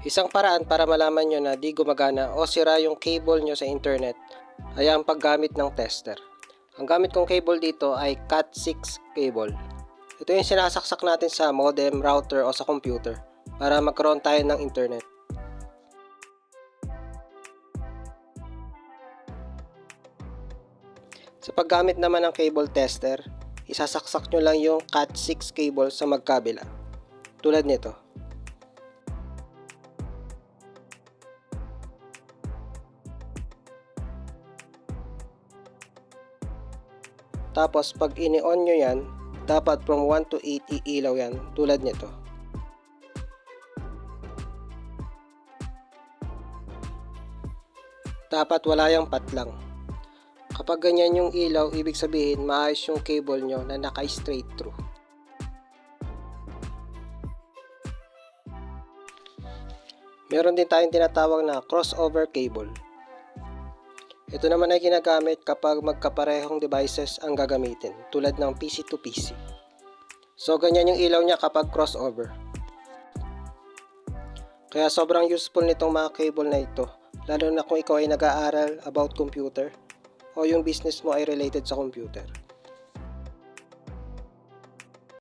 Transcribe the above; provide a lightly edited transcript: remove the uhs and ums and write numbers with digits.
Isang paraan para malaman nyo na di gumagana o sira yung cable nyo sa internet ay ang paggamit ng tester. Ang gamit kong cable dito ay Cat6 cable. Ito yung sinasaksak natin sa modem, router o sa computer para magkaroon tayo ng internet. Sa paggamit naman ng cable tester, isasaksak nyo lang yung Cat6 cable sa magkabila. Tulad nito. Tapos pag ini-on nyo yan, dapat from 1 to 8 iilaw yan tulad nito. Dapat wala yung patlang. Kapag ganyan yung ilaw, ibig sabihin maayos yung cable nyo na naka-straight through. Meron din tayong tinatawag na crossover cable. Ito naman ay ginagamit kapag magkaparehong devices ang gagamitin, tulad ng PC to PC. So ganyan yung ilaw niya kapag crossover. Kaya sobrang useful nitong mga cable na ito, lalo na kung ikaw ay nag-aaral about computer o yung business mo ay related sa computer.